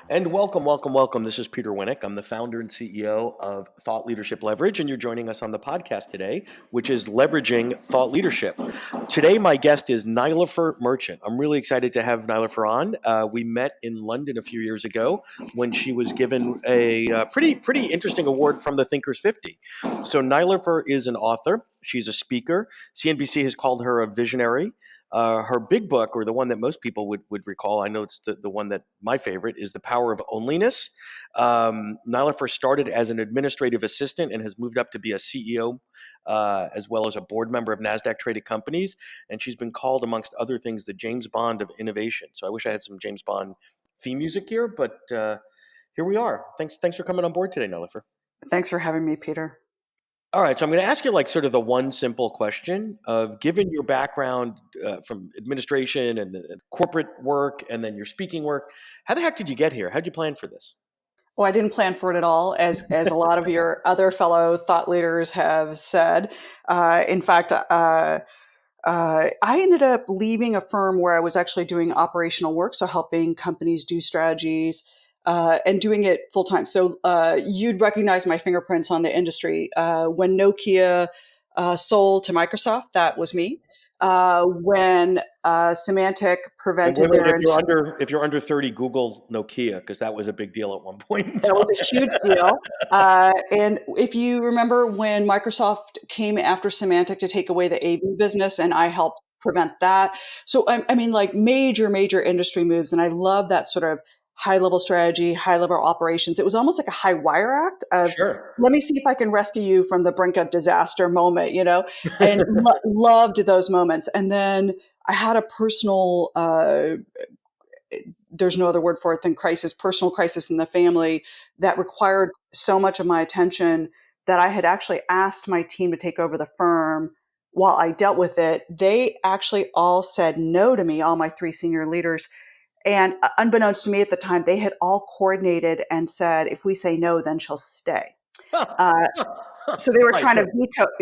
And welcome, welcome, welcome. This is Peter Winnick. I'm the founder and CEO of Thought Leadership Leverage, and you're joining us on the podcast today, which is Leveraging Thought Leadership. Today, my guest is Nilofer Merchant. I'm really excited to have Nilofer on. We met in London a few years ago when she was given a pretty interesting award from the Thinkers 50. So Nilofer is an author. She's a speaker. CNBC has called her a visionary. Her big book, or the one that most people would recall, I know it's the one that my favorite, is The Power of Onlyness. Nilofer started as an administrative assistant and has moved up to be a CEO, as well as a board member of NASDAQ-traded companies. And she's been called, amongst other things, the James Bond of innovation. So I wish I had some James Bond theme music here, but here we are. Thanks for coming on board today, Nilofer. Thanks for having me, Peter. All right, so I'm going to ask you sort of the one simple question of, given your background from administration and corporate work and then your speaking work, how the heck did you get here? How did you plan for this? Well, I didn't plan for it at all, as a lot of your other fellow thought leaders have said. In fact, I ended up leaving a firm where I was actually doing operational work, so helping companies do strategies and doing it full time. So you'd recognize my fingerprints on the industry. When Nokia sold to Microsoft, that was me. When Symantec prevented their If you're under 30, Google Nokia, because that was a big deal at one point in that time. was a huge deal. And if you remember when Microsoft came after Symantec to take away the AV business, and I helped prevent that. So I mean, like major industry moves, and I love that sort of high level strategy, high level operations. It was almost like a high wire act of, Sure. let me see if I can rescue you from the brink of disaster moment, and loved those moments. And then I had a personal there's no other word for it than crisis, personal crisis in the family that required so much of my attention that I had actually asked my team to take over the firm while I dealt with it. They actually all said no to me, all my three senior leaders. And unbeknownst to me at the time, they had all coordinated and said, if we say no, then she'll stay. Uh, so they were Right, trying to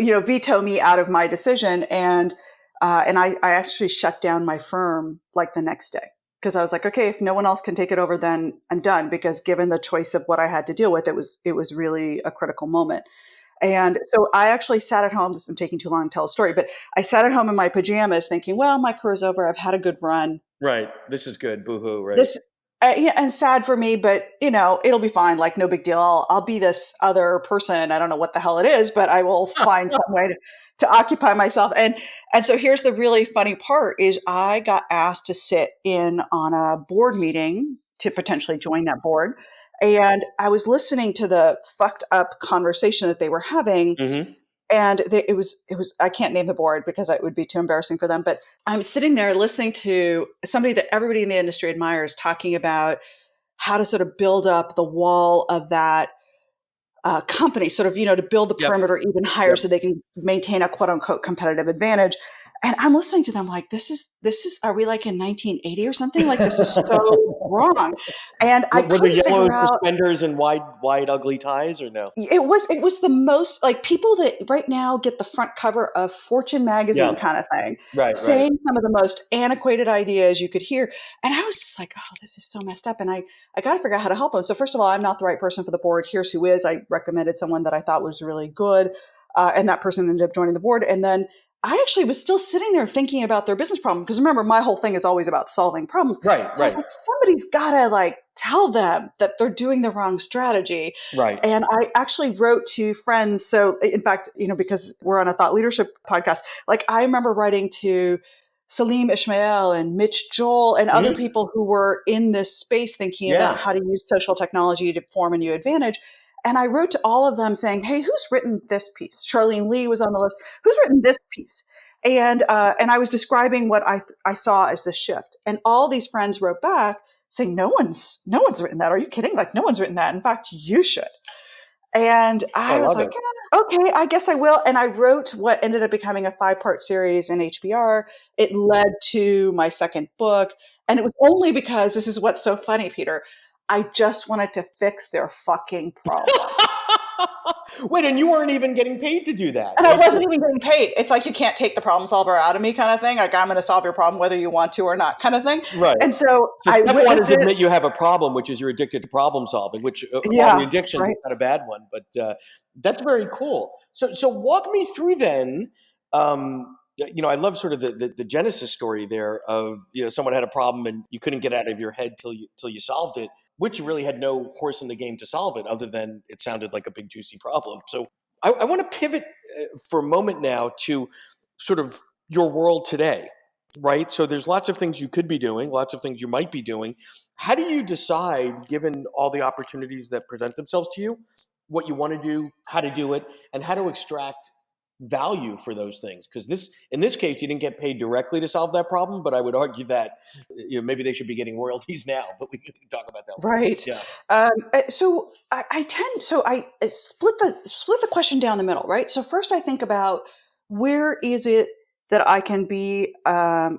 right. veto me out of my decision. And I actually shut down my firm like the next day because I was like, okay, if no one else can take it over, then I'm done. Because given the choice of what I had to deal with, it was really a critical moment. And so I actually sat at home. I'm taking too long to tell a story, but I sat at home in my pajamas thinking, well, my career's over. I've had a good run. Right. This is good. Boo-hoo, right? This, yeah, and sad for me, but it'll be fine. Like, no big deal. I'll be this other person. I don't know what the hell it is, but I will find some way to occupy myself. And so here's the really funny part is I got asked to sit in on a board meeting to potentially join that board. And I was listening to the fucked up conversation that they were having. Mm-hmm. And it was I can't name the board because it would be too embarrassing for them, but I'm sitting there listening to somebody that everybody in the industry admires talking about how to sort of build up the wall of that company, sort of, to build the Yep. perimeter even higher Yep. so they can maintain a quote unquote competitive advantage. And I'm listening to them like, this is, are we like in 1980 or something? Like, this is so wrong. And I Were the couldn't yellow figure out. suspenders and wide ugly ties, or no? It was the most, like, people that right now get the front cover of Fortune magazine Yeah. kind of thing, Right. saying some of the most antiquated ideas you could hear. And I was just like, oh, this is so messed up. And I got to figure out how to help them. So first of all, I'm not the right person for the board. Here's who is. I recommended someone that I thought was really good. And that person ended up joining the board. And then I actually was still sitting there thinking about their business problem. Because remember, my whole thing is always about solving problems. Right. So I was like, somebody's got to like tell them that they're doing the wrong strategy. Right. And I actually wrote to friends. So in fact, because we're on a thought leadership podcast, like I remember writing to Salim Ismail and Mitch Joel and other Mm-hmm. people who were in this space thinking about Yeah. how to use social technology to form a new advantage. And I wrote to all of them saying, hey, who's written this piece? Charlene Lee was on the list. Who's written this piece? And I was describing what I saw as this shift. And all these friends wrote back saying, no one's written that. Are you kidding? Like, no one's written that. In fact, you should. And I I was love like, it. okay, I guess I will. And I wrote what ended up becoming a 5-part series in HBR. It led to my second book. And it was only because, this is what's so funny, Peter, I just wanted to fix their fucking problem. Wait, and you weren't even getting paid to do that. And I Like, wasn't even getting paid. It's like you can't take the problem solver out of me kind of thing. Like I'm going to solve your problem whether you want to or not kind of thing. right. And so So I step one witnessed is it. admit you have a problem, which is you're addicted to problem solving, which of all the Yeah, addictions, right. it's not a bad one, but that's very cool. So walk me through then. I love sort of the genesis story there of, someone had a problem and you couldn't get out of your head till you solved it, which you really had no horse in the game to solve it other than it sounded like a big juicy problem. So I want to pivot for a moment now to sort of your world today, right? So there's lots of things you could be doing, lots of things you might be doing. How do you decide, given all the opportunities that present themselves to you, what you want to do, how to do it, and how to extract value for those things? Because in this case, you didn't get paid directly to solve that problem, but I would argue that maybe they should be getting royalties now. But we can talk about that later. Right. Yeah. So I tend so I split the question down the middle, right? So first I think about where is it that I can be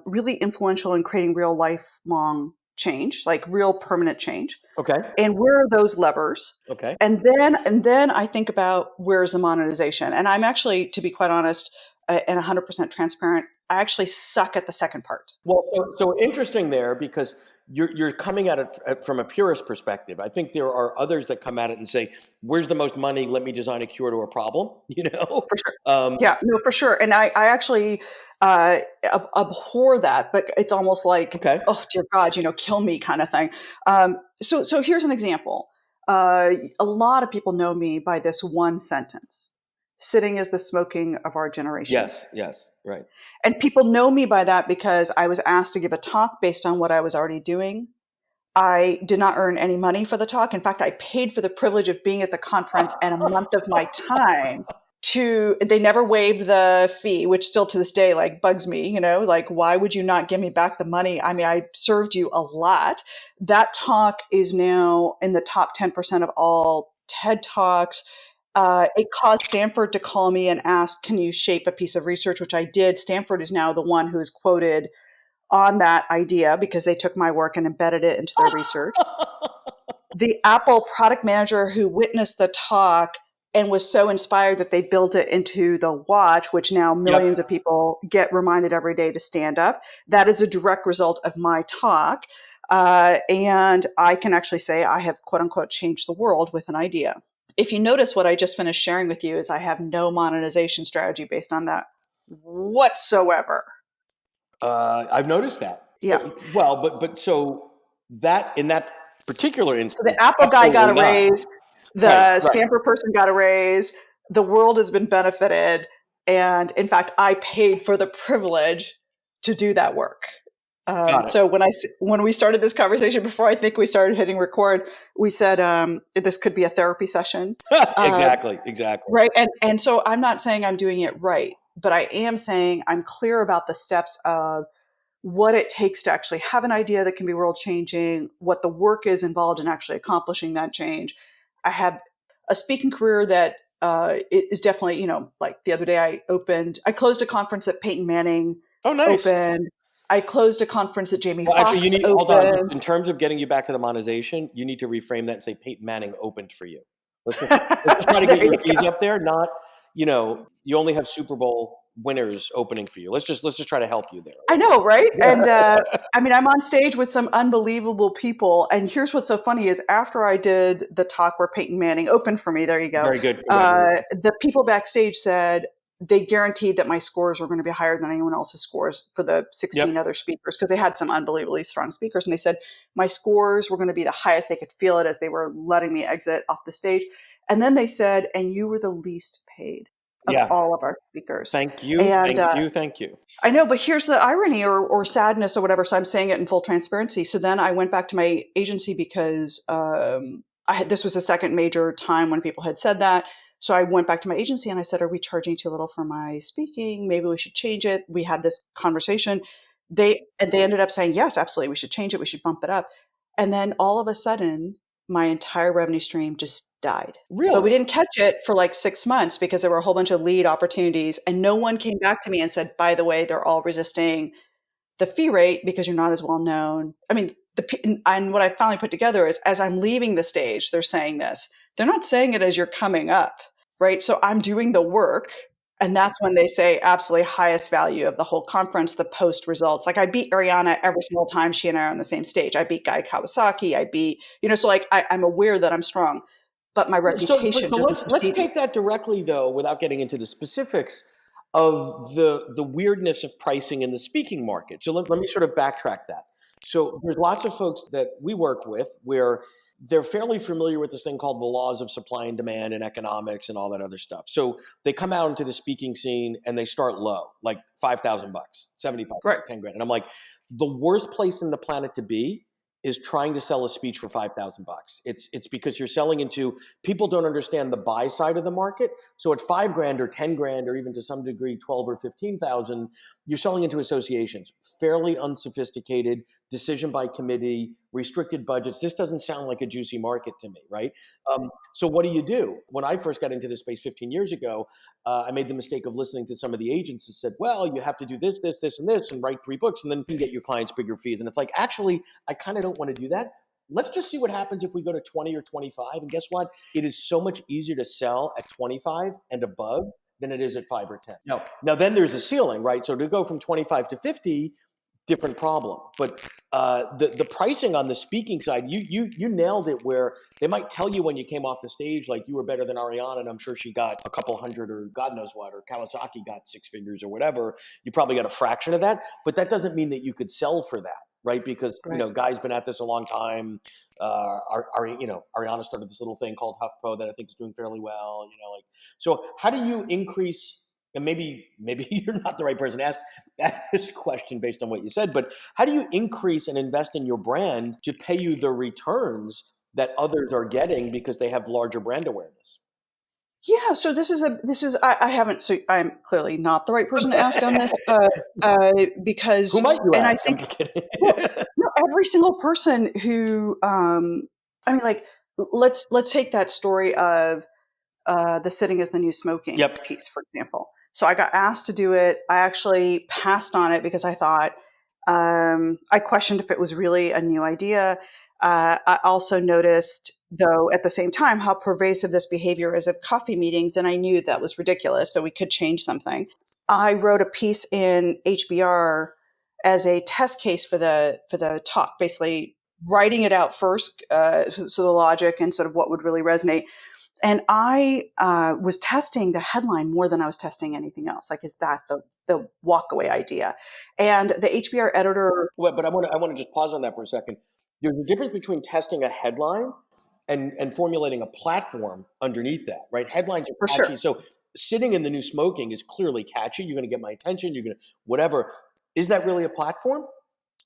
really influential in creating real lifelong change, like real permanent change, Okay. and where are those levers? Okay. And then I think about where's the monetization. And I'm actually, to be quite honest, and 100% transparent, I actually suck at the second part. Well, so interesting there because you're coming at it from a purist perspective. I think there are others that come at it and say, "Where's the most money? Let me design a cure to a problem." You know. For sure. Um, Yeah, no, for sure. And I actually abhor that, but it's almost like, okay. oh dear God, kill me kind of thing. So here's an example. A lot of people know me by this one sentence: "Sitting is the smoking of our generation." Yes. Yes. Right. And people know me by that because I was asked to give a talk based on what I was already doing. I did not earn any money for the talk. In fact, I paid for the privilege of being at the conference and a month of my time they never waived the fee, which still to this day like bugs me, like why would you not give me back the money? I mean, I served you a lot. That talk is now in the top 10% of all TED Talks. It caused Stanford to call me and ask, can you shape a piece of research, which I did. Stanford is now the one who is quoted on that idea because they took my work and embedded it into their research. The Apple product manager who witnessed the talk and was so inspired that they built it into the watch, which now Yep. millions of people get reminded every day to stand up. That is a direct result of my talk. And I can actually say I have, quote unquote, changed the world with an idea. If you notice, what I just finished sharing with you is I have no monetization strategy based on that whatsoever. I've noticed that. Yeah. Well, but so that in that particular So the instance, Apple guy got absolutely a not. raise, Right. the Right. Stanford person got a raise, the world has been benefited. And in fact, I paid for the privilege to do that work. Got it. So when we started this conversation, before I think we started hitting record, we said this could be a therapy session, uh, Exactly. Exactly. right? And so I'm not saying I'm doing it right, but I am saying I'm clear about the steps of what it takes to actually have an idea that can be world changing, what the work is involved in actually accomplishing that change. I have a speaking career that is definitely, like the other day I closed a conference that Peyton Manning Oh, nice. opened. I closed a conference that Jamie Well, actually, you Foxx need hold on. opened. In terms of getting you back to the monetization, you need to reframe that and say Peyton Manning opened for you. Let's just try to get There your you fees go. up there. Not, you only have Super Bowl winners opening for you. Let's just try to help you there. I know, right? Yeah. And I mean, I'm on stage with some unbelievable people. And here's what's so funny is after I did the talk where Peyton Manning opened for me, there you go. Very good. Congratulations. The people backstage said they guaranteed that my scores were going to be higher than anyone else's scores for the 16 Yep. other speakers because they had some unbelievably strong speakers. And they said my scores were going to be the highest. They could feel it as they were letting me exit off the stage. And then they said, and you were the least paid of Yeah. all of our speakers. Thank you. And Thank you. Thank you. I know, but here's the irony or sadness or whatever. So I'm saying it in full transparency. So then I went back to my agency because this was the second major time when people had said that. So I went back to my agency and I said, "Are we charging too little for my speaking? Maybe we should change it." We had this conversation. They ended up saying, "Yes, absolutely, we should change it. We should bump it up." And then all of a sudden, my entire revenue stream just died. But we Really? didn't catch it for like 6 months because there were a whole bunch of lead opportunities, and no one came back to me and said, "By the way, they're all resisting the fee rate because you're not as well known." I mean, and what I finally put together is as I'm leaving the stage, they're saying this. They're not saying it as you're coming up. right? So I'm doing the work. And that's when they say absolutely highest value of the whole conference, the post results. Like I beat Ariana every single time she and I are on the same stage. I beat Guy Kawasaki. I beat, so like I'm aware that I'm strong, but my reputation So doesn't let's precede me. take that directly though, without getting into the specifics of the weirdness of pricing in the speaking market. So let me sort of backtrack that. So there's lots of folks that we work with where they're fairly familiar with this thing called the laws of supply and demand and economics and all that other stuff. So they come out into the speaking scene and they start low, like 5,000 bucks, 75, Right. 10 grand. And I'm like, the worst place in the planet to be is trying to sell a speech for 5,000 bucks. It's because you're selling into people don't understand the buy side of the market. So at 5 grand or 10 grand, or even to some degree 12 or 15,000, you're selling into associations, fairly unsophisticated, decision by committee, restricted budgets. This doesn't sound like a juicy market to me, right? So what do? When I first got into this space 15 years ago, I made the mistake of listening to some of the agents that said, well, you have to do this, this, this, and this, and write 3 books, and then you can get your clients bigger fees. And it's like, actually, I kind of don't want to do that. Let's just see what happens if we go to 20 or 25. And guess what? It is so much easier to sell at 25 and above than it is at 5 or 10. Now then there's a ceiling, right? So to go from 25 to 50, different problem. But the pricing on the speaking side, you nailed it. Where they might tell you when you came off the stage, like you were better than Ariana, and I'm sure she got a couple hundred or God knows what, or Kawasaki got 6 figures or whatever. You probably got a fraction of that, but that doesn't mean that you could sell for that, right? Because Right. Guy's been at this a long time. Ariana started this little thing called HuffPo that I think is doing fairly well. Like, so how do you increase? And maybe you're not the right person to ask this question based on what you said, but how do you increase and invest in your brand to pay you the returns that others are getting because they have larger brand awareness? Yeah, so I haven't, so I'm clearly not the right person to ask on this, Who because, might you and I ask? I'm think, just kidding. well, no, every single person who, I mean, like, let's take that story of the sitting is the new smoking Yep. piece, for example. So I got asked to do it. I actually passed on it because I thought, I questioned if it was really a new idea. I also noticed, though, at the same time, how pervasive this behavior is of coffee meetings, and I knew that was ridiculous, so we could change something. I wrote a piece in HBR as a test case for the talk, basically writing it out first, so the logic and sort of what would really resonate, and I was testing the headline more than I was testing anything else. Like, is that the walkaway idea? And the HBR editor, Well, but I want to just pause on that for a second. There's a difference between testing a headline and formulating a platform underneath that, right? Headlines for are catchy. sure. So sitting in the new smoking is clearly catchy. You're going to get my attention. You're going to whatever. Is that really a platform?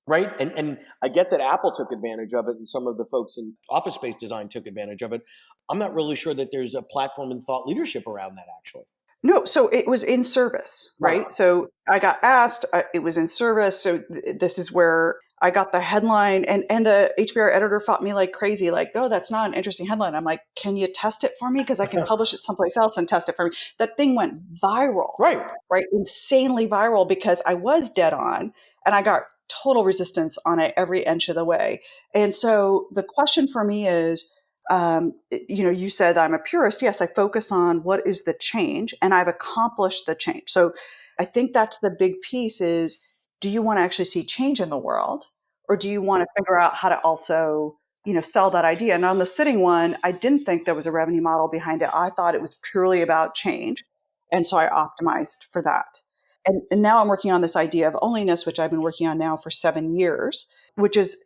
Right. And I get that Apple took advantage of it and some of the folks in office space design took advantage of it. I'm not really sure that there's a platform in thought leadership around that actually. No, so it was in service, Right. right? So I got asked, it was in service. So this is where I got the headline, and the HBR editor fought me like crazy, like, oh, that's not an interesting headline. I'm like, can you test it for me? Because I can publish it someplace else and test it for me. That thing went viral, Right. right? Insanely viral because I was dead on and I got total resistance on it every inch of the way. And so the question for me is, you said I'm a purist. Yes, I focus on what is the change, and I've accomplished the change. So I think that's the big piece is, do you want to actually see change in the world, or do you want to figure out how to also, sell that idea? And on the sitting one, I didn't think there was a revenue model behind it. I thought it was purely about change. And so I optimized for that. And now I'm working on this idea of onlyness, which I've been working on now for 7 years, which is,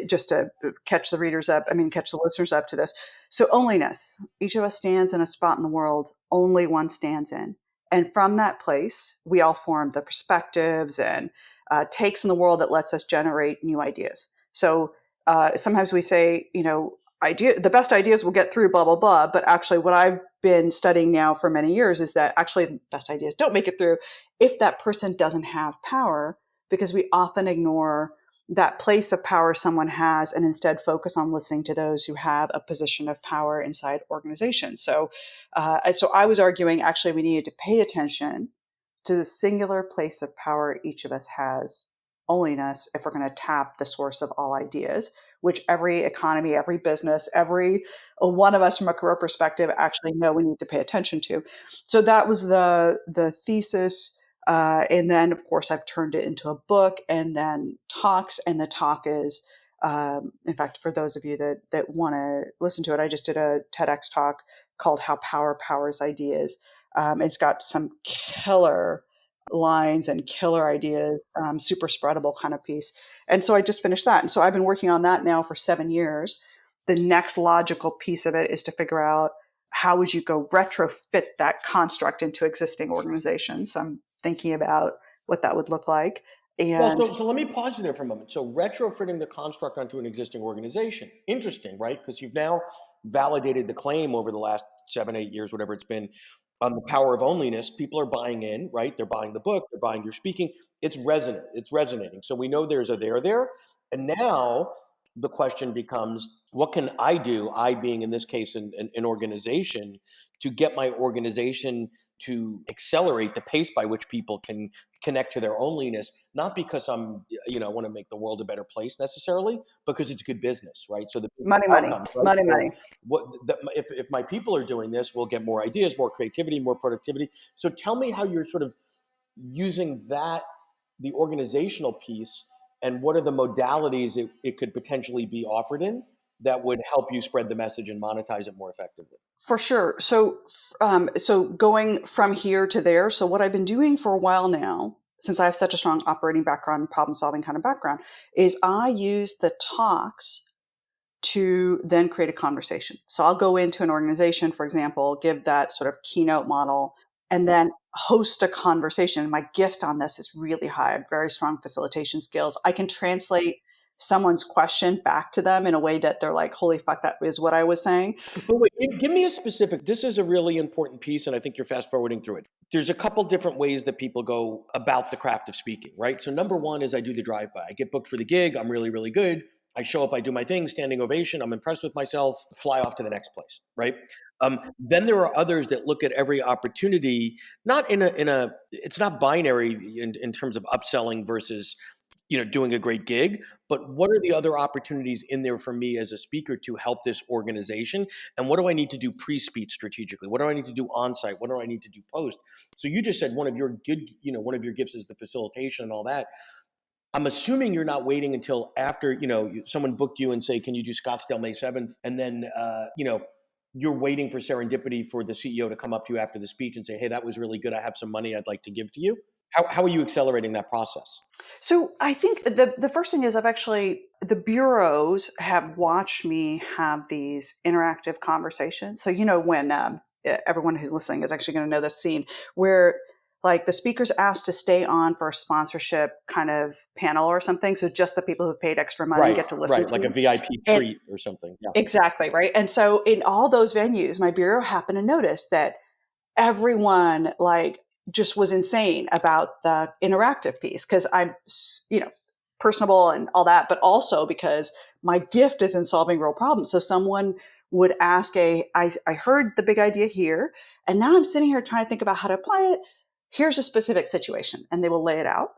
just to catch the readers up, I mean, catch the listeners up to this. So, onlyness, each of us stands in a spot in the world only one stands in. And from that place, we all form the perspectives and takes in the world that lets us generate new ideas. So, sometimes we say, the best ideas will get through, blah, blah, blah. But actually, what I've been studying now for many years is that actually the best ideas don't make it through if that person doesn't have power, because we often ignore that place of power someone has and instead focus on listening to those who have a position of power inside organizations. So I was arguing actually we needed to pay attention to the singular place of power each of us has, onlyness, if we're going to tap the source of all ideas, which every economy, every business, every one of us from a career perspective actually know we need to pay attention to. So that was the thesis. And then, of course, I've turned it into a book and then talks. And the talk is, in fact, for those of you that want to listen to it, I just did a TEDx talk called "How Power Powers Ideas." It's got some killer lines and killer ideas, super spreadable kind of piece. And so I just finished that. And so I've been working on that now for 7 years. The next logical piece of it is to figure out how would you go retrofit that construct into existing organizations. I'm thinking about what that would look like. Well, And so let me pause you there for a moment. So retrofitting the construct onto an existing organization, interesting, right? Because you've now validated the claim over the last 7, 8 years, whatever it's been, on the power of onlyness. People are buying in, right? They're buying the book, they're buying your speaking. It's resonant, it's resonating. So we know there's a there, and now the question becomes, what can I do? I being in this case an organization, to get my organization to accelerate the pace by which people can connect to their onlyness, not because want to make the world a better place necessarily, because it's good business, right? So the money, money, outcomes, right? money, So money. if my people are doing this, we'll get more ideas, more creativity, more productivity. So tell me how you're sort of using that, the organizational piece, and what are the modalities it could potentially be offered in that would help you spread the message and monetize it more effectively. For sure. So going from here to there. So what I've been doing for a while now, since I have such a strong operating background, problem solving kind of background, is I use the talks to then create a conversation. So I'll go into an organization, for example, give that sort of keynote model, and then host a conversation. My gift on this is really high. I have very strong facilitation skills. I can translate someone's question back to them in a way that they're like, holy fuck, that is what I was saying. But wait, give me a specific. This is a really important piece, and I think you're fast forwarding through it. There's a couple different ways that people go about the craft of speaking, right? So number one is I do the drive by. I get booked for the gig. I'm really, really good. I show up, I do my thing, standing ovation. I'm impressed with myself. Fly off to the next place, right? Then there are others that look at every opportunity, not in a. It's not binary in terms of upselling versus doing a great gig, but what are the other opportunities in there for me as a speaker to help this organization? And what do I need to do pre-speech strategically? What do I need to do on-site? What do I need to do post? So you just said one of your one of your gifts is the facilitation and all that. I'm assuming you're not waiting until after, someone booked you and say, can you do Scottsdale May 7th? And then, you're waiting for serendipity for the CEO to come up to you after the speech and say, hey, that was really good. I have some money I'd like to give to you. How are you accelerating that process? So I think the first thing is the bureaus have watched me have these interactive conversations. So when everyone who's listening is actually going to know this scene where like the speaker's asked to stay on for a sponsorship kind of panel or something. So just the people who paid extra money Right, get to listen right, to like a you. VIP And treat or something. Yeah. exactly right. And so in all those venues, my bureau happened to notice that everyone like just was insane about the interactive piece because I'm, personable and all that, but also because my gift is in solving real problems. So someone would ask I heard the big idea here, and now I'm sitting here trying to think about how to apply it. Here's a specific situation, and they will lay it out.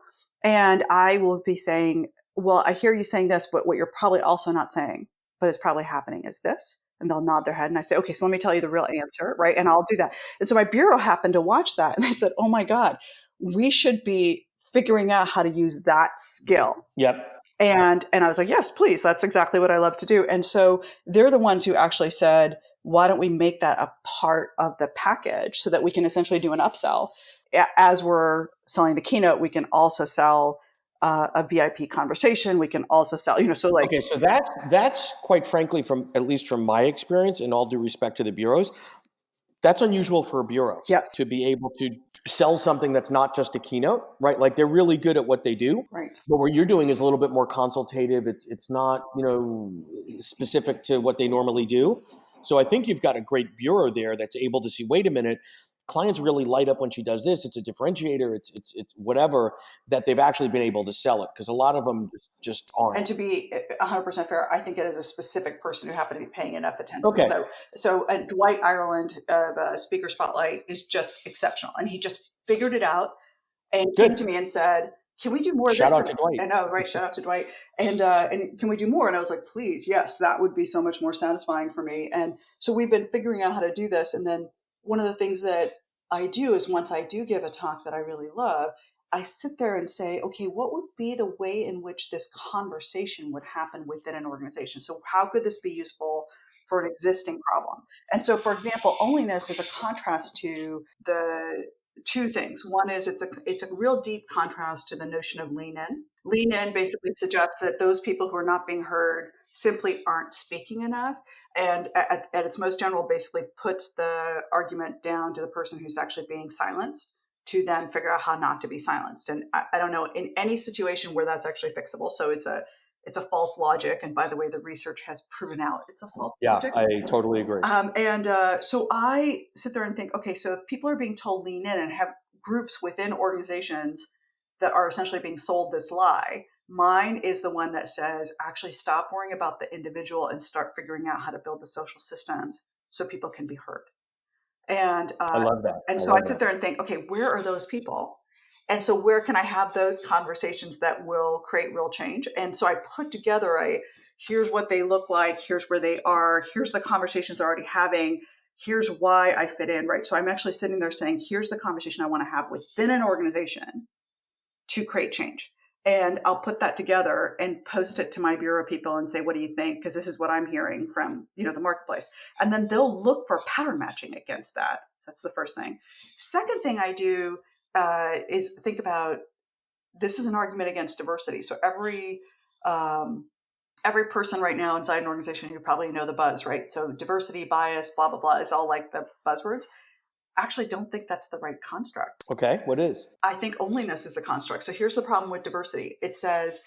And I will be saying, well, I hear you saying this, but what you're probably also not saying, but it's probably happening is this. And they'll nod their head. And I say, okay, so let me tell you the real answer, right? And I'll do that. And so my bureau happened to watch that. And I said, oh my God, we should be figuring out how to use that skill. Yep. And I was like, yes, please. That's exactly what I love to do. And so they're the ones who actually said, why don't we make that a part of the package so that we can essentially do an upsell? As we're selling the keynote, we can also sell a VIP conversation. We can also sell, so like, Okay, so that's quite frankly, from at least from my experience, and all due respect to the bureaus, that's unusual for a bureau yes, to be able to sell something that's not just a keynote, right? Like they're really good at what they do, right. but what you're doing is a little bit more consultative. It's not specific to what they normally do. So I think you've got a great bureau there that's able to see. Wait a minute, clients really light up when she does this. It's a differentiator. It's whatever, that they've actually been able to sell it, because a lot of them just And aren't. to be 100% fair, I think it is a specific person who happened to be paying enough attention. Okay, So Dwight Ireland of Speaker Spotlight is just exceptional, and he just figured it out and came good. to me and said, can we do more of Shout this? out to Dwight. I know, right? Shout out to Dwight. And can we do more? And I was like, please, yes, that would be so much more satisfying for me. And so we've been figuring out how to do this. And then one of the things that I do is once I do give a talk that I really love, I sit there and say, okay, what would be the way in which this conversation would happen within an organization? So how could this be useful for an existing problem? And so, for example, onlyness is a contrast to the two things. One is it's a real deep contrast to the notion of lean in. Lean in basically suggests that those people who are not being heard simply aren't speaking enough, and at its most general, basically puts the argument down to the person who's actually being silenced to then figure out how not to be silenced. And I don't know in any situation where that's actually fixable. So it's a false logic. And by the way, the research has proven out it's a false Yeah, logic. I totally agree. So I sit there and think, okay, so if people are being told lean in and have groups within organizations that are essentially being sold this lie, mine is the one that says actually stop worrying about the individual and start figuring out how to build the social systems so people can be heard. And I uh, love that. and I so I love sit that. there and think, okay, where are those people? And so where can I have those conversations that will create real change? And so I put together a here's what they look like, here's where they are, here's the conversations they're already having, here's why I fit in, right? So I'm actually sitting there saying, here's the conversation I want to have within an organization to create change. And I'll put that together and post it to my bureau people and say, what do you think? Because this is what I'm hearing from, the marketplace. And then they'll look for pattern matching against that. So that's the first thing. Second thing I do is think about this is an argument against diversity. So every person right now inside an organization, you probably know the buzz, right? So diversity, bias, blah, blah, blah is all like the buzzwords. I actually don't think that's the right construct. Okay, what is? I think onlyness is the construct. So here's the problem with diversity. It says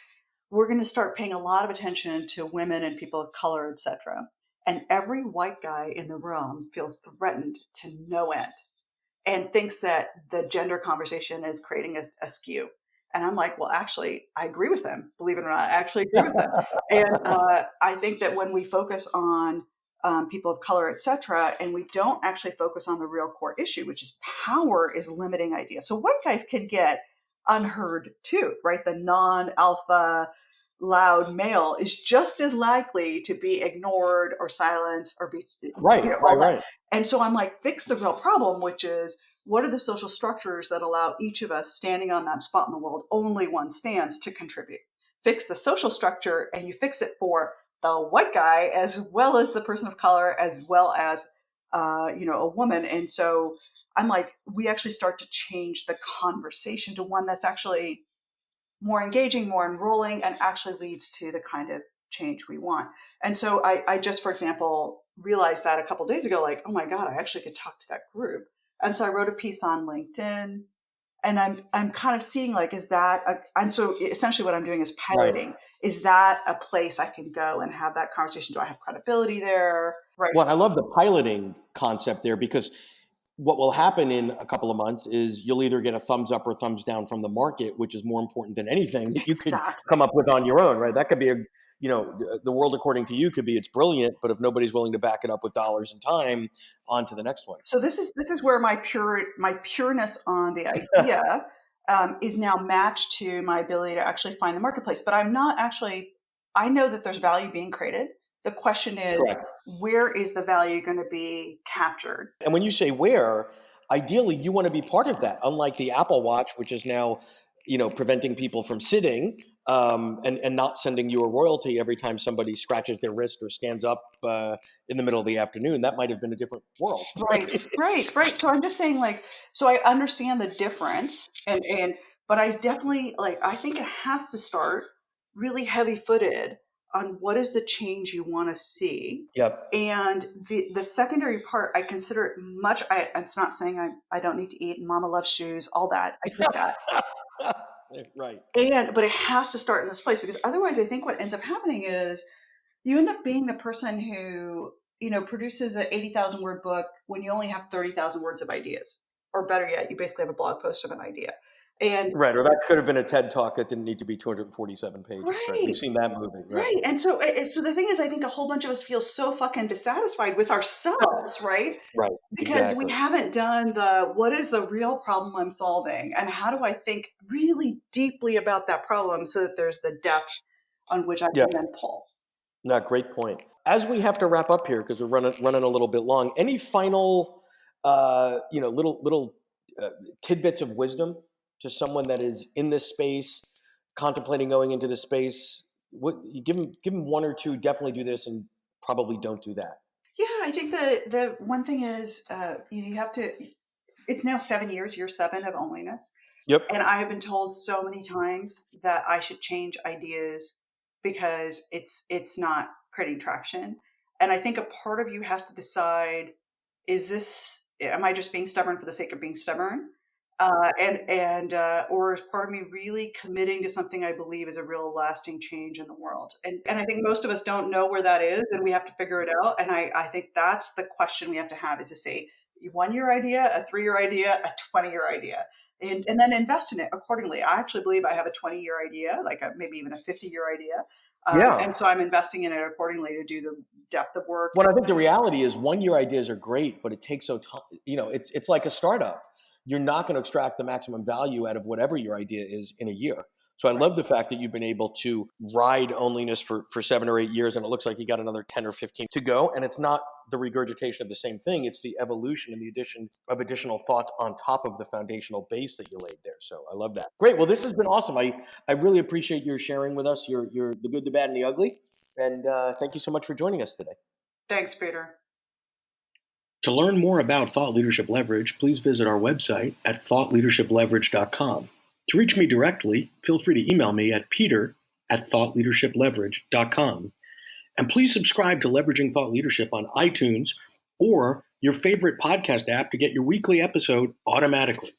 we're going to start paying a lot of attention to women and people of color, etc. And every white guy in the room feels threatened to no end and thinks that the gender conversation is creating a skew. And I'm like, well, actually, I agree with them. Believe it or not, I actually agree with them. And I think that when we focus on people of color, et cetera, and we don't actually focus on the real core issue, which is power is limiting ideas. So white guys can get unheard too, right? The non-alpha loud male is just as likely to be ignored or silenced or be, Right, all right, that. right. And so I'm like, fix the real problem, which is what are the social structures that allow each of us standing on that spot in the world, only one stands to contribute? Fix the social structure and you fix it for the white guy as well as the person of color, as well as, a woman. And so I'm like, we actually start to change the conversation to one that's actually more engaging, more enrolling, and actually leads to the kind of change we want. And so I just, for example, realized that a couple of days ago, like, oh my God, I actually could talk to that group. And so I wrote a piece on LinkedIn and I'm kind of seeing like, and so essentially what I'm doing is Right. piloting. Is that a place I can go and have that conversation? Do I have credibility there? Right. Well, I love the piloting concept there because what will happen in a couple of months is you'll either get a thumbs up or thumbs down from the market, which is more important than anything that you could Exactly. come up with on your own, right? That could be the world according to you could be it's brilliant, but if nobody's willing to back it up with dollars and time, on to the next one. So this is where my pureness on the idea is now matched to my ability to actually find the marketplace. But I'm not actually. I know that there's value being created. The question is, Correct. where is the value going to be captured? And when you say where, ideally you want to be part of that. Unlike the Apple Watch, which is now, preventing people from sitting and not sending you a royalty every time somebody scratches their wrist or stands up in the middle of the afternoon. That might have been a different world. Right, right, right. So I'm just saying, like, so I understand the difference, but I definitely like. I think it has to start really heavy-footed on what is the change you want to see, Yep. and the secondary part I consider it much. It's not saying I don't need to eat and Mama loves shoes, all that. I get that, Right. but it has to start in this place because otherwise, I think what ends up happening is you end up being the person who produces an 80,000 word book when you only have 30,000 words of ideas, or better yet, you basically have a blog post of an idea. And Right, or that could have been a TED Talk that didn't need to be 247 pages, right? We've right, seen that movie, right? right. And so the thing is, I think a whole bunch of us feel so fucking dissatisfied with ourselves, right? Right, Because we exactly. haven't done the what is the real problem I'm solving, and how do I think really deeply about that problem so that there's the depth on which I Yeah, can then pull. no, great point. As we have to wrap up here because we're running a little bit long, any final, little uh, tidbits of wisdom to someone that is in this space, contemplating going into this space? What you give them one or two? Definitely do this, and probably don't do that. Yeah, I think the one thing is, you have to. It's now 7 years, year seven of onlyness. Yep. And I have been told so many times that I should change ideas because it's not creating traction. And I think a part of you has to decide, is this, am I just being stubborn for the sake of being stubborn? Or is part of me really committing to something I believe is a real lasting change in the world? And I think most of us don't know where that is, and we have to figure it out. And I think that's the question we have to have, is to say, 1 year idea, a 3 year idea, a 20 year idea, and then invest in it accordingly. I actually believe I have a 20 year idea, like maybe even a 50 year idea. Yeah. And so I'm investing in it accordingly to do the depth of work. Well, I think the reality is 1 year ideas are great, but it takes so time. It's like a startup. You're not going to extract the maximum value out of whatever your idea is in a year. So I Right. love the fact that you've been able to ride onlyness for 7 or 8 years, and it looks like you got another 10 or 15 to go. And it's not the regurgitation of the same thing; it's the evolution and the addition of additional thoughts on top of the foundational base that you laid there. So I love that. Great. Well, this has been awesome. I really appreciate your sharing with us your the good, the bad, and the ugly. And thank you so much for joining us today. Thanks, Peter. To learn more about Thought Leadership Leverage, please visit our website at thoughtleadershipleverage.com. To reach me directly, feel free to email me at peter@thoughtleadershipleverage.com. And please subscribe to Leveraging Thought Leadership on iTunes or your favorite podcast app to get your weekly episode automatically.